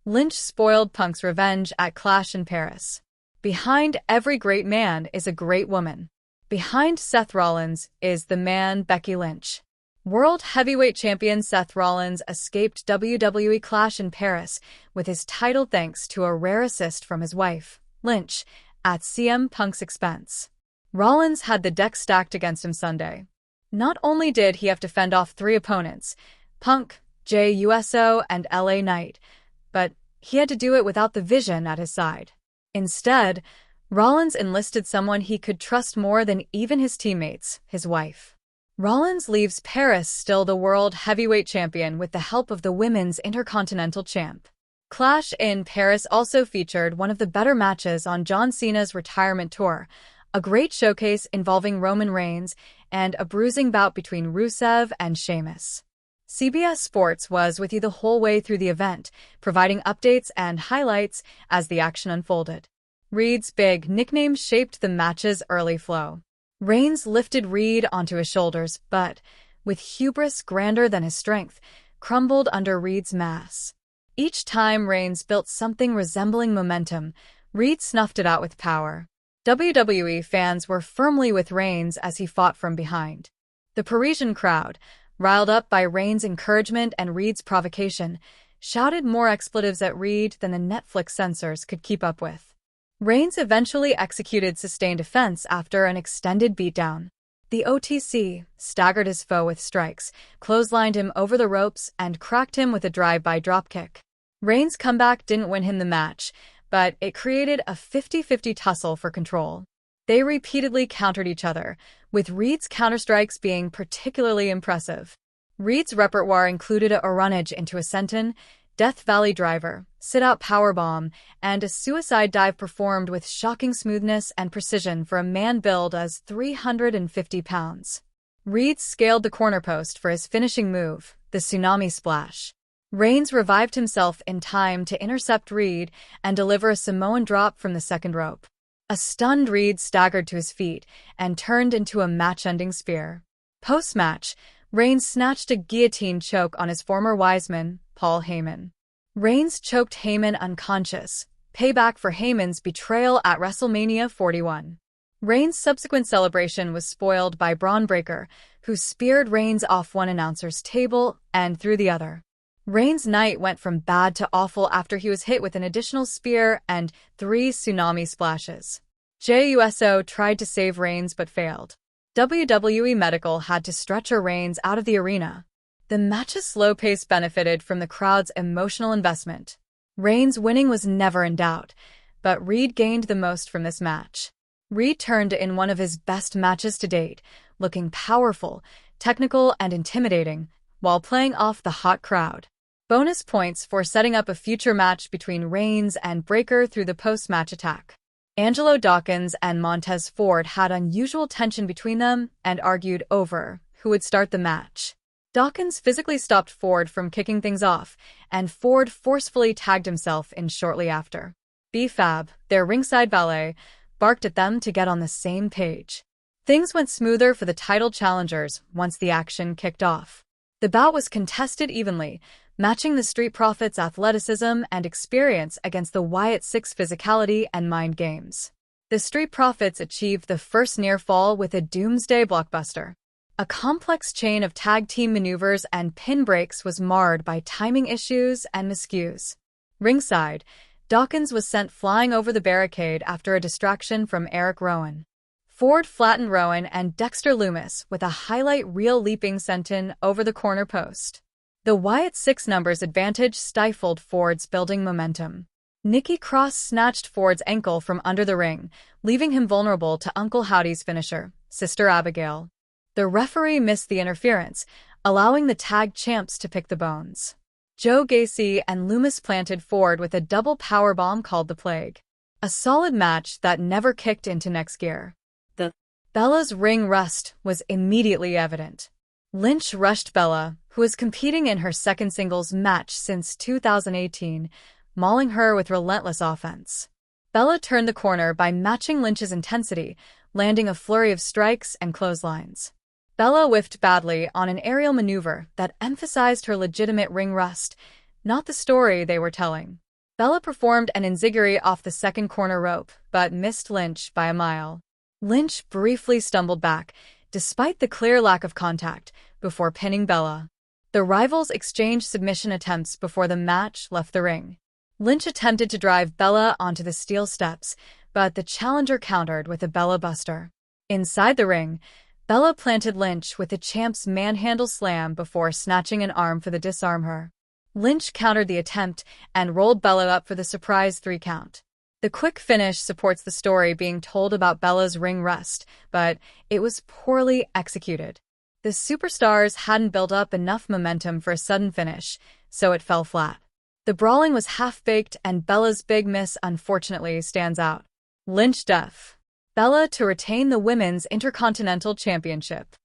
Lynch spoiled Punk's revenge at Clash in Paris. Behind every great man is a great woman. Behind Seth Rollins is the man Becky Lynch. World Heavyweight Champion Seth Rollins escaped WWE Clash in Paris with his title thanks to a rare assist from his wife, Lynch, at CM Punk's expense. Rollins had the deck stacked against him Sunday. Not only did he have to fend off 3 opponents, Punk, Jey Uso, and LA Knight, but he had to do it without the Vision at his side. Instead, Rollins enlisted someone he could trust more than even his teammates, his wife. Rollins leaves Paris still the World Heavyweight Champion with the help of the Women's Intercontinental Champ. Clash in Paris also featured one of the better matches on John Cena's retirement tour, a great showcase involving Roman Reigns, and a bruising bout between Rusev and Sheamus. CBS Sports was with you the whole way through the event, providing updates and highlights as the action unfolded. Reed's big nickname shaped the match's early flow. Reigns lifted Reed onto his shoulders, but, with hubris grander than his strength, crumbled under Reed's mass. Each time Reigns built something resembling momentum, Reed snuffed it out with power. WWE fans were firmly with Reigns as he fought from behind. The Parisian crowd, riled up by Reigns' encouragement and Reed's provocation, shouted more expletives at Reed than the Netflix censors could keep up with. Reigns eventually executed sustained defense after an extended beatdown. The OTC staggered his foe with strikes, clotheslined him over the ropes, and cracked him with a drive-by dropkick. Reigns' comeback didn't win him the match, but it created a 50-50 tussle for control. They repeatedly countered each other, with Reed's counterstrikes being particularly impressive. Reed's repertoire included a runnage into a senton, Death Valley Driver, sit-out powerbomb, and a suicide dive performed with shocking smoothness and precision for a man billed as 350 pounds. Reed scaled the corner post for his finishing move, the Tsunami Splash. Reigns revived himself in time to intercept Reed and deliver a Samoan drop from the second rope. A stunned Reed staggered to his feet and turned into a match-ending spear. Post-match, Reigns snatched a guillotine choke on his former Wiseman, Paul Heyman. Reigns choked Heyman unconscious, payback for Heyman's betrayal at WrestleMania 41. Reigns' subsequent celebration was spoiled by Braun Breaker, who speared Reigns off one announcer's table and through the other. Reigns' night went from bad to awful after he was hit with an additional spear and 3 tsunami splashes. Jey Uso tried to save Reigns but failed. WWE Medical had to stretcher Reigns out of the arena. The match's slow pace benefited from the crowd's emotional investment. Reigns' winning was never in doubt, but Reed gained the most from this match. Reed turned in one of his best matches to date, looking powerful, technical, and intimidating, while playing off the hot crowd. Bonus points for setting up a future match between Reigns and Breaker through the post-match attack. Angelo Dawkins and Montez Ford had unusual tension between them and argued over who would start the match. Dawkins physically stopped Ford from kicking things off, and Ford forcefully tagged himself in shortly after. B-Fab, their ringside valet, barked at them to get on the same page. Things went smoother for the title challengers once the action kicked off. The bout was contested evenly, matching the Street Profits' athleticism and experience against the Wyatt Six physicality and mind games. The Street Profits achieved the first near fall with a doomsday blockbuster. A complex chain of tag team maneuvers and pin breaks was marred by timing issues and miscues. Ringside, Dawkins was sent flying over the barricade after a distraction from Eric Rowan. Ford flattened Rowan and Dexter Lumis with a highlight reel leaping senton over the corner post. The Wyatt Six numbers advantage stifled Ford's building momentum. Nikki Cross snatched Ford's ankle from under the ring, leaving him vulnerable to Uncle Howdy's finisher, Sister Abigail. The referee missed the interference, allowing the tag champs to pick the bones. Joe Gacy and Lumis planted Ford with a double powerbomb called the Plague. A solid match that never kicked into next gear. Bella's ring rust was immediately evident. Lynch rushed Bella, who was competing in her second singles match since 2018, mauling her with relentless offense. Bella turned the corner by matching Lynch's intensity, landing a flurry of strikes and clotheslines. Bella whiffed badly on an aerial maneuver that emphasized her legitimate ring rust, not the story they were telling. Bella performed an enziguri off the second corner rope, but missed Lynch by a mile. Lynch briefly stumbled back, despite the clear lack of contact, before pinning Bella. The rivals exchanged submission attempts before the match left the ring. Lynch attempted to drive Bella onto the steel steps, but the challenger countered with a Bella Buster. Inside the ring, Bella planted Lynch with the champ's manhandle slam before snatching an arm for the disarm her. Lynch countered the attempt and rolled Bella up for the surprise 3 count. The quick finish supports the story being told about Bella's ring rust, but it was poorly executed. The superstars hadn't built up enough momentum for a sudden finish, so it fell flat. The brawling was half-baked and Bella's big miss unfortunately stands out. Lynch def. Bella to retain the Women's Intercontinental Championship.